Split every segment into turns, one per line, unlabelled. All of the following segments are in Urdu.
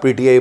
PTI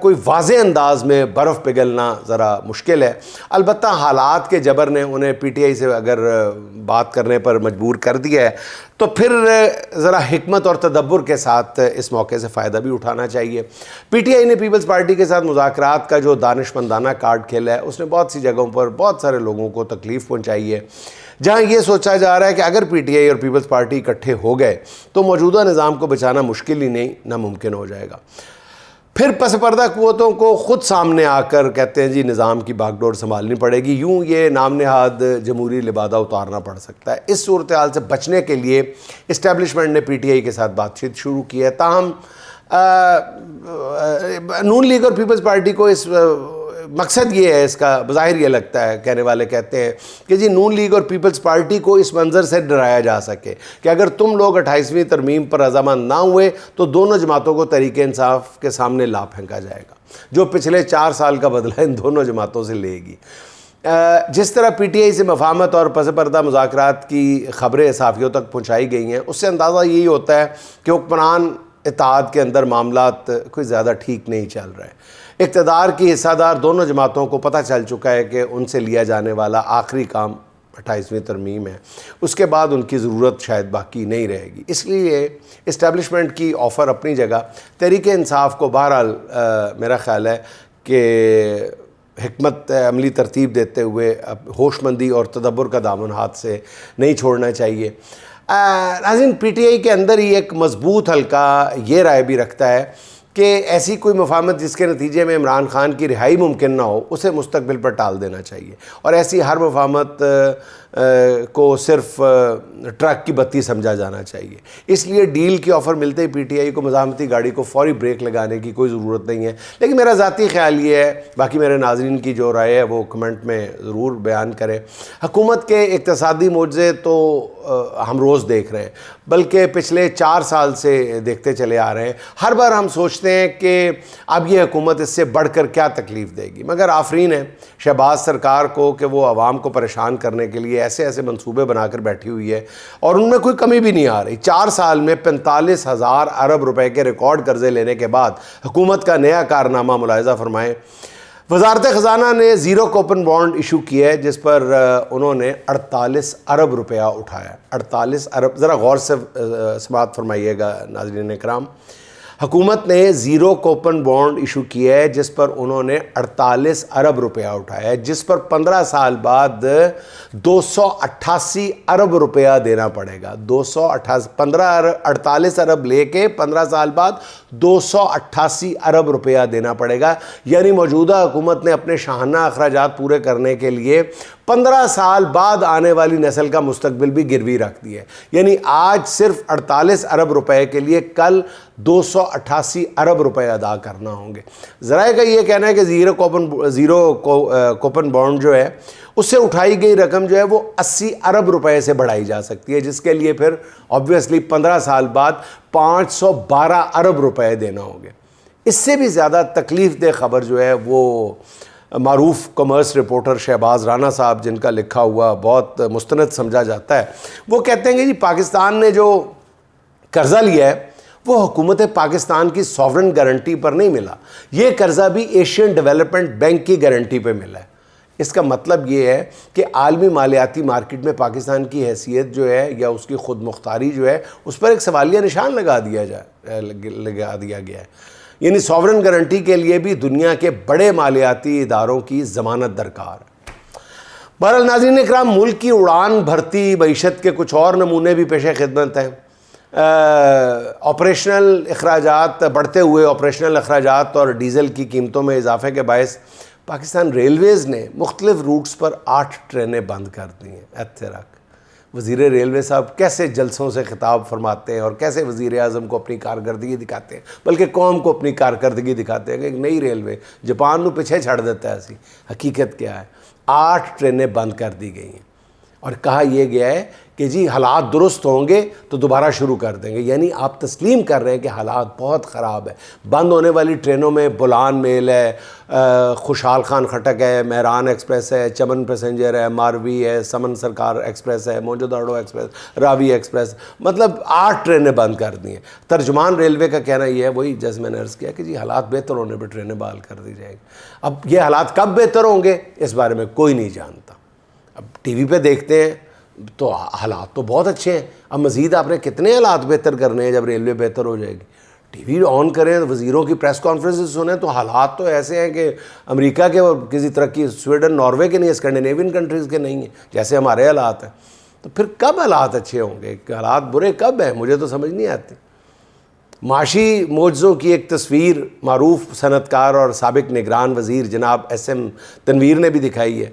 کوئی واضح انداز میں برف پگھلنا ذرا مشکل ہے۔ البتہ حالات کے جبر نے انہیں پی ٹی آئی سے اگر بات کرنے پر مجبور کر دیا ہے تو پھر ذرا حکمت اور تدبر کے ساتھ اس موقع سے فائدہ بھی اٹھانا چاہیے۔ پی ٹی آئی نے پیپلز پارٹی کے ساتھ مذاکرات کا جو دانشمندانہ کارڈ کھیلا ہے اس نے بہت سی جگہوں پر بہت سارے لوگوں کو تکلیف پہنچائی ہے، جہاں یہ سوچا جا رہا ہے کہ اگر پی ٹی آئی اور پیپلز پارٹی اکٹھے ہو گئے تو موجودہ نظام کو بچانا مشکل ہی نہیں ناممکن ہو جائے گا۔ پھر پس پردہ قوتوں کو خود سامنے آ کر کہتے ہیں جی نظام کی باغ ڈور سنبھالنی پڑے گی، یوں یہ نام نہاد جمہوری لبادہ اتارنا پڑ سکتا ہے۔ اس صورتحال سے بچنے کے لیے اسٹیبلشمنٹ نے پی ٹی آئی کے ساتھ بات چیت شروع کی ہے، تاہم نون لیگ اور پیپلز پارٹی کو اس مقصد یہ ہے، اس کا بظاہر یہ لگتا ہے، کہنے والے کہتے ہیں کہ جی نون لیگ اور پیپلز پارٹی کو اس منظر سے ڈرایا جا سکے کہ اگر تم لوگ 28ویں ترمیم پر رضامند نہ ہوئے تو دونوں جماعتوں کو تحریک انصاف کے سامنے لا پھینکا جائے گا، جو پچھلے 4 سال کا بدلہ ان دونوں جماعتوں سے لے گی۔ جس طرح پی ٹی آئی سے مفاہمت اور پس پردہ مذاکرات کی خبریں صحافیوں تک پہنچائی گئی ہیں، اس سے اندازہ یہی ہوتا ہے کہ حکمران اتحاد کے اندر معاملات کوئی زیادہ ٹھیک نہیں چل رہے۔ اقتدار کی حصہ دار دونوں جماعتوں کو پتہ چل چکا ہے کہ ان سے لیا جانے والا آخری کام 28ویں ترمیم ہے، اس کے بعد ان کی ضرورت شاید باقی نہیں رہے گی۔ اس لیے اسٹیبلشمنٹ کی آفر اپنی جگہ، تحریک انصاف کو بہرحال میرا خیال ہے کہ حکمت عملی ترتیب دیتے ہوئے ہوش مندی اور تدبر کا دامن ہاتھ سے نہیں چھوڑنا چاہیے۔ ناظرین، پی ٹی آئی کے اندر ہی ایک مضبوط حلقہ یہ رائے بھی رکھتا ہے کہ ایسی کوئی مفاہمت جس کے نتیجے میں عمران خان کی رہائی ممکن نہ ہو اسے مستقبل پر ٹال دینا چاہیے، اور ایسی ہر مفاہمت کو صرف ٹرک کی بتی سمجھا جانا چاہیے۔ اس لیے ڈیل کی آفر ملتے ہی پی ٹی آئی کو مزاحمتی گاڑی کو فوری بریک لگانے کی کوئی ضرورت نہیں ہے۔ لیکن میرا ذاتی خیال یہ ہے، باقی میرے ناظرین کی جو رائے ہے وہ کمنٹ میں ضرور بیان کریں، حکومت کے اقتصادی معجزے تو ہم روز دیکھ رہے ہیں، بلکہ پچھلے 4 سال سے دیکھتے چلے آ رہے ہیں۔ ہر بار ہم سوچتے ہیں کہ اب یہ حکومت اس سے بڑھ کر کیا تکلیف دے گی، مگر آفرین ہے شہباز سرکار کو کہ وہ عوام کو پریشان کرنے کے لیے ایسے ایسے منصوبے بنا کر بیٹھی ہوئی ہے، اور ان میں کوئی کمی بھی نہیں آ رہی۔ 4 سال میں 45,000 ارب روپے کے ریکارڈ قرضے لینے کے بعد حکومت کا نیا کارنامہ ملاحظہ فرمائیں۔ وزارت خزانہ نے زیرو کوپن بانڈ ایشو کیا ہے جس پر انہوں نے 48 ارب روپیہ اٹھایا۔ 48 ارب، ذرا غور سے سماعت فرمائیے گا ناظرین کرام، حکومت نے زیرو کوپن بانڈ ایشو کیا ہے جس پر انہوں نے 48 ارب روپیہ اٹھایا ہے، جس پر 15 سال بعد 288 ارب روپیہ دینا پڑے گا۔ 48 ارب لے کے 15 سال بعد 288 ارب روپیہ دینا پڑے گا، یعنی موجودہ حکومت نے اپنے شاہانہ اخراجات پورے کرنے کے لیے 15 سال بعد آنے والی نسل کا مستقبل بھی گروی رکھ دیا ہے۔ یعنی آج صرف 48 ارب روپے کے لیے کل 288 ارب روپے ادا کرنا ہوں گے۔ ذرائع کا یہ کہنا ہے کہ زیرو کوپن بانڈ جو ہے اس سے اٹھائی گئی رقم جو ہے وہ 80 ارب روپے سے بڑھائی جا سکتی ہے، جس کے لیے پھر آبویسلی 15 سال بعد 512 ارب روپے دینا ہوں گے۔ اس سے بھی زیادہ تکلیف دہ خبر جو ہے وہ معروف کامرس رپورٹر شہباز رانا صاحب، جن کا لکھا ہوا بہت مستند سمجھا جاتا ہے، وہ کہتے ہیں کہ جی پاکستان نے جو قرضہ لیا ہے وہ حکومت پاکستان کی سوورن گارنٹی پر نہیں ملا، یہ قرضہ بھی ایشین ڈیولپمنٹ بینک کی گارنٹی پہ ملا ہے۔ اس کا مطلب یہ ہے کہ عالمی مالیاتی مارکیٹ میں پاکستان کی حیثیت جو ہے یا اس کی خود مختاری جو ہے اس پر ایک سوالیہ نشان لگا دیا گیا ہے۔ یعنی سوورن گارنٹی کے لیے بھی دنیا کے بڑے مالیاتی اداروں کی ضمانت درکار ہے۔ بہرحال ناظرین اکرام، ملک کی اڑان بھرتی معیشت کے کچھ اور نمونے بھی پیش خدمت ہیں۔ آپریشنل اخراجات، بڑھتے ہوئے آپریشنل اخراجات اور ڈیزل کی قیمتوں میں اضافے کے باعث پاکستان ریلویز نے مختلف روٹس پر 8 ٹرینیں بند کر دی ہیں۔ اتراک وزیر ریلوے صاحب کیسے جلسوں سے خطاب فرماتے ہیں اور کیسے وزیر اعظم کو اپنی کارکردگی دکھاتے ہیں، بلکہ قوم کو اپنی کارکردگی دکھاتے ہیں کہ ایک نئی ریلوے جاپان نو پیچھے چھڑ دیتا ہے۔ ایسی حقیقت کیا ہے؟ 8 ٹرینیں بند کر دی گئی ہیں اور کہا یہ گیا ہے کہ جی حالات درست ہوں گے تو دوبارہ شروع کر دیں گے. یعنی آپ تسلیم کر رہے ہیں کہ حالات بہت خراب ہے. بند ہونے والی ٹرینوں میں بولان میل ہے, خوشحال خان خٹک ہے, مہران ایکسپریس ہے, چمن پیسنجر ہے, ماروی ہے, سمن سرکار ایکسپریس ہے, موجوداڑو ایکسپریس, راوی ایکسپریس, مطلب 8 ٹرینیں بند کر دی ہیں. ترجمان ریلوے کا کہنا یہ ہے, وہی جیسے میں نے عرض کیا کہ جی حالات بہتر ہونے پہ ٹرینیں بحال کر دی جائیں گی. اب یہ حالات کب بہتر ہوں گے اس بارے میں کوئی نہیں جانتا. اب ٹی وی پہ دیکھتے ہیں تو حالات تو بہت اچھے ہیں. اب مزید آپ نے کتنے حالات بہتر کرنے ہیں جب ریلوے بہتر ہو جائے گی. ٹی وی آن کریں, وزیروں کی پریس کانفرنسز سنیں تو حالات تو ایسے ہیں کہ امریکہ کے اور کسی ترقی, سویڈن ناروے کے نہیں, اسکینڈینیوین کنٹریز کے نہیں ہیں جیسے ہمارے حالات ہیں. تو پھر کب حالات اچھے ہوں گے؟ حالات برے کب ہیں؟ مجھے تو سمجھ نہیں آتی. معاشی معجزوں کی ایک تصویر معروف صنعت کار اور سابق نگران وزیر جناب ایس ایم تنویر نے بھی دکھائی ہے.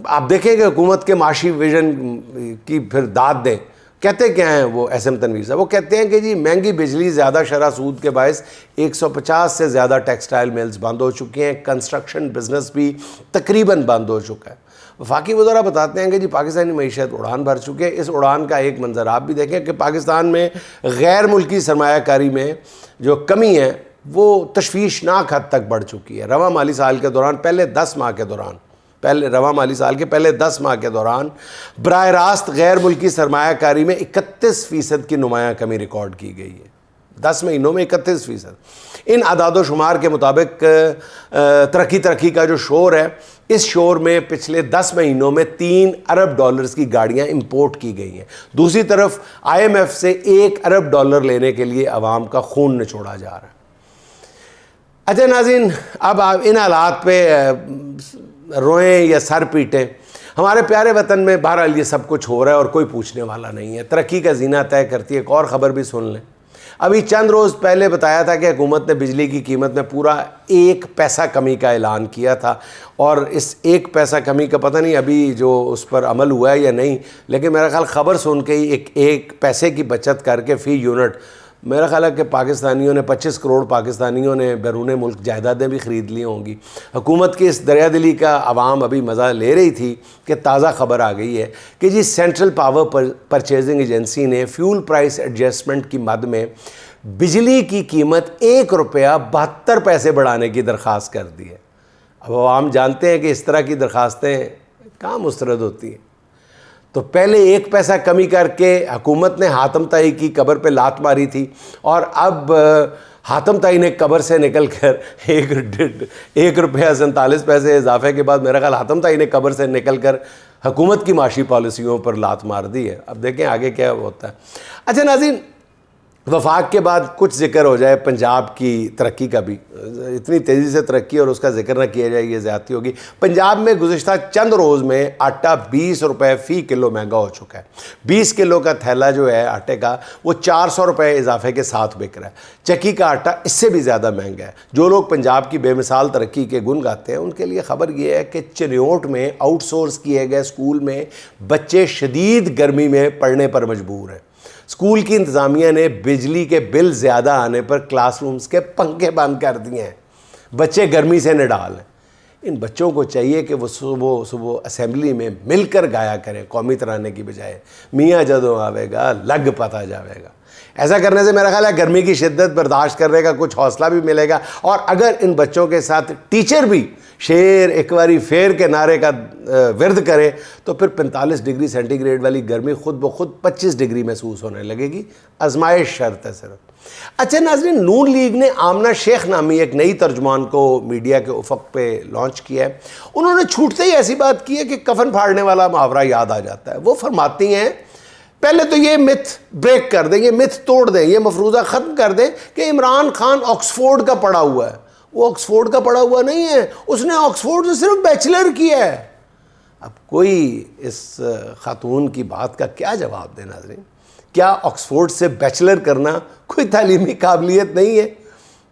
آپ دیکھیں کہ حکومت کے معاشی ویژن کی پھر داد دیں. کہتے کیا ہیں وہ ایس ایم تنویر صاحب؟ وہ کہتے ہیں کہ جی مہنگی بجلی, زیادہ شرح سود کے باعث 150 سے زیادہ ٹیکسٹائل میلز بند ہو چکے ہیں, کنسٹرکشن بزنس بھی تقریباً بند ہو چکا ہے. وفاقی وزراء بتاتے ہیں کہ جی پاکستانی معیشت اڑان بھر چکے ہیں. اس اڑان کا ایک منظر آپ بھی دیکھیں کہ پاکستان میں غیر ملکی سرمایہ کاری میں جو کمی ہے وہ تشویشناک حد تک بڑھ چکی ہے. رواں مالی سال کے دوران رواں مالی سال کے پہلے 10 ماہ کے دوران براہ راست غیر ملکی سرمایہ کاری میں 31% کی نمایاں کمی ریکارڈ کی گئی ہے. 10 مہینوں میں 31%. ان اعداد و شمار کے مطابق ترقی کا جو شور ہے, اس شور میں پچھلے 10 مہینوں میں $3 ارب کی گاڑیاں امپورٹ کی گئی ہیں. دوسری طرف IMF سے $1 ارب لینے کے لیے عوام کا خون نچوڑا جا رہا ہے. اچھا ناظرین, اب آپ ان حالات پہ روئیں یا سر پیٹیں. ہمارے پیارے وطن میں بہرحال یہ سب کچھ ہو رہا ہے اور کوئی پوچھنے والا نہیں ہے. ترقی کا زینہ طے کرتی ہے. ایک اور خبر بھی سن لیں. ابھی چند روز پہلے بتایا تھا کہ حکومت نے بجلی کی قیمت میں پورا 1 پیسہ کمی کا اعلان کیا تھا, اور اس 1 پیسہ کمی کا پتہ نہیں ابھی جو اس پر عمل ہوا ہے یا نہیں, لیکن میرا خیال خبر سن کے ہی 1 پیسے کی بچت کر کے فی یونٹ میرا خیال ہے کہ پاکستانیوں نے 25 کروڑ پاکستانیوں نے بیرون ملک جائیدادیں بھی خرید لی ہوں گی. حکومت کی اس دریا دلی کا عوام ابھی مزہ لے رہی تھی کہ تازہ خبر آ گئی ہے کہ جی سینٹرل پاور پرچیزنگ ایجنسی نے فیول پرائس ایڈجسٹمنٹ کی مد میں بجلی کی قیمت ₹1.72 بڑھانے کی درخواست کر دی ہے. اب عوام جانتے ہیں کہ اس طرح کی درخواستیں کہاں مسترد ہوتی ہیں. تو پہلے 1 پیسہ کمی کر کے حکومت نے حاتم طائی کی قبر پہ لات ماری تھی, اور اب حاتم طائی نے قبر سے نکل کر ₹1.47 اضافے کے بعد میرا خیال حاتم طائی نے قبر سے نکل کر حکومت کی معاشی پالیسیوں پر لات مار دی ہے. اب دیکھیں آگے کیا ہوتا ہے. اچھا ناظرین, وفاق کے بعد کچھ ذکر ہو جائے پنجاب کی ترقی کا بھی. اتنی تیزی سے ترقی اور اس کا ذکر نہ کیا جائے یہ زیادتی ہوگی. پنجاب میں گزشتہ چند روز میں آٹا ₹20 فی کلو مہنگا ہو چکا ہے. 20 کلو کا تھیلا جو ہے آٹے کا وہ ₹400 اضافے کے ساتھ بک رہا ہے. چکی کا آٹا اس سے بھی زیادہ مہنگا ہے. جو لوگ پنجاب کی بے مثال ترقی کے گن گاتے ہیں ان کے لیے خبر یہ ہے کہ چنیوٹ میں آؤٹ سورس کیے گئے اسکول میں بچے شدید گرمی میں پڑھنے پر مجبور ہیں. اسکول کی انتظامیہ نے بجلی کے بل زیادہ آنے پر کلاس رومز کے پنکھے بند کر دیے ہیں. بچے گرمی سے نڈال ہیں. ان بچوں کو چاہیے کہ وہ صبح اسمبلی میں مل کر گایا کریں قومی ترانے کی بجائے میاں جدوں آوے گا لگ پتہ جاوے گا. ایسا کرنے سے میرا خیال ہے گرمی کی شدت برداشت کرنے کا کچھ حوصلہ بھی ملے گا. اور اگر ان بچوں کے ساتھ ٹیچر بھی شیر ایک باری فیر کے نعرے کا ورد کرے تو پھر 45 ڈگری سینٹی گریڈ والی گرمی خود بخود 25 ڈگری محسوس ہونے لگے گی. آزمائش شرط ہے صرف. اچھا ناظرین, نون لیگ نے آمنہ شیخ نامی ایک نئی ترجمان کو میڈیا کے افق پہ لانچ کیا ہے. انہوں نے چھوٹتے ہی ایسی بات کی ہے کہ کفن پھاڑنے والا محاورہ یاد آ جاتا ہے. وہ فرماتی ہیں پہلے تو یہ متھ بریک کر دیں, یہ متھ توڑ دیں, یہ مفروضہ ختم کر دیں کہ عمران خان آکسفورڈ کا پڑھا ہوا ہے. وہ آکسفورڈ کا پڑھا ہوا نہیں ہے, اس نے آکسفورڈ سے صرف بیچلر کیا ہے. اب کوئی اس خاتون کی بات کا کیا جواب دے ناظرین؟ کیا آکسفورڈ سے بیچلر کرنا کوئی تعلیمی قابلیت نہیں ہے؟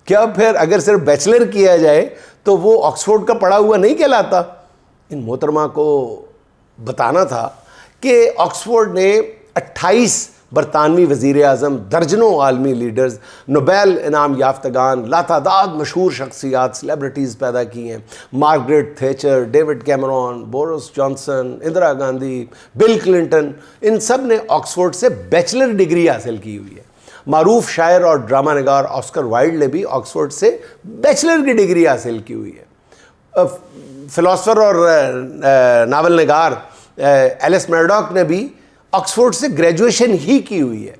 کیا پھر اگر صرف بیچلر کیا جائے تو وہ آکسفورڈ کا پڑھا ہوا نہیں کہلاتا؟ ان محترمہ کو بتانا تھا کہ آکسفورڈ نے 28 برطانوی وزیر اعظم، درجنوں عالمی لیڈرز، نوبیل انعام یافتگان، لاتعداد مشہور شخصیات سیلیبریٹیز پیدا کی ہیں، Margaret Thatcher, David Cameron, Boris Johnson, Indira Gandhi, Bill Clinton, ان سب نے آکسفورڈ سے بیچلر ڈگری حاصل کی ہوئی ہے۔ معروف شاعر اور ڈرامہ نگار آسکر وائلڈ نے بھی آکسفورڈ سے بیچلر کی ڈگری حاصل کی ہوئی ہے۔ فلاسفر اور ناول نگار ایلس میرڈاک نے بھی آکسفورڈ سے گریجویشن ہی کی ہوئی ہے۔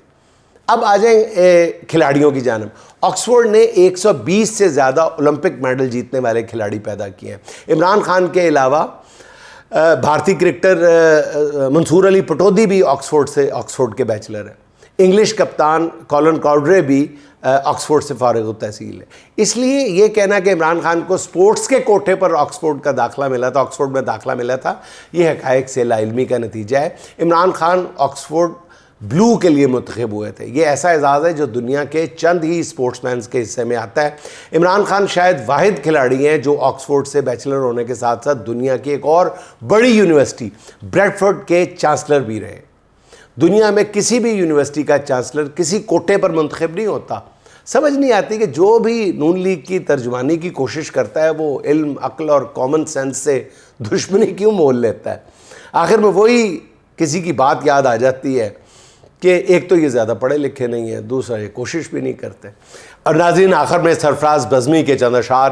اب آ جائیں کھلاڑیوں کی جانب۔ آکسفورڈ نے 120 سے زیادہ اولمپک میڈل جیتنے والے کھلاڑی پیدا کیے ہیں۔ عمران خان کے علاوہ بھارتی کرکٹر منصور علی پٹودی بھی آکسفورڈ کے بیچلر ہیں۔ انگلش کپتان کولن کاؤڈرے بھی آکسفورڈ سے فارغ التحصیل ہے۔ اس لیے یہ کہنا کہ عمران خان کو سپورٹس کے کوٹے پر آکسفورڈ میں داخلہ ملا تھا، یہ حقائق سے لا علمی کا نتیجہ ہے۔ عمران خان آکسفورڈ بلو کے لیے منتخب ہوئے تھے۔ یہ ایسا اعزاز ہے جو دنیا کے چند ہی اسپورٹس مینز کے حصے میں آتا ہے۔ عمران خان شاید واحد کھلاڑی ہیں جو آکسفورڈ سے بیچلر ہونے کے ساتھ ساتھ دنیا کی ایک اور بڑی یونیورسٹی بریڈفورڈ کے چانسلر بھی رہے۔ دنیا میں کسی بھی یونیورسٹی کا چانسلر کسی کوٹے پر منتخب نہیں ہوتا۔ سمجھ نہیں آتی کہ جو بھی نون لیگ کی ترجمانی کی کوشش کرتا ہے وہ علم، عقل اور کامن سینس سے دشمنی کیوں مول لیتا ہے؟ آخر میں وہی کسی کی بات یاد آ جاتی ہے کہ ایک تو یہ زیادہ پڑھے لکھے نہیں ہیں، دوسرا یہ کوشش بھی نہیں کرتے۔ اور ناظرین، آخر میں سرفراز بزمی کے چند اشعار: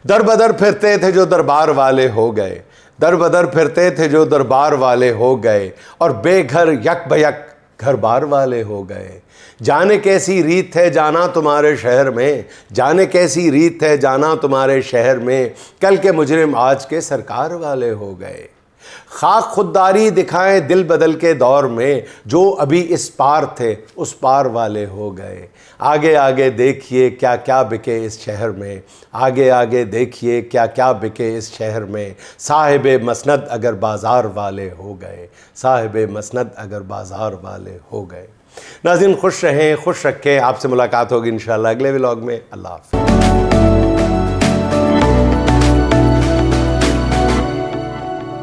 در بدر پھرتے تھے جو دربار والے ہو گئے، در بدر پھرتے تھے جو دربار والے ہو گئے، اور بے گھر یک بیک گھر بار والے ہو گئے۔ جانے کیسی ریت ہے جانا تمہارے شہر میں، جانے کیسی ریت ہے جانا تمہارے شہر میں، کل کے مجرم آج کے سرکار والے ہو گئے۔ خاک خودداری دکھائیں دل بدل کے دور میں، جو ابھی اس پار تھے اس پار والے ہو گئے۔ آگے آگے دیکھیے کیا کیا بکے اس شہر میں، آگے آگے دیکھیے کیا کیا بکے اس شہر میں، صاحب مسند اگر بازار والے ہو گئے، صاحب مسند اگر بازار والے ہو گئے۔ ناظرین، خوش رہیں، خوش رکھیں۔ آپ سے ملاقات ہوگی انشاءاللہ اگلے ولاگ میں۔ اللہ حافظ۔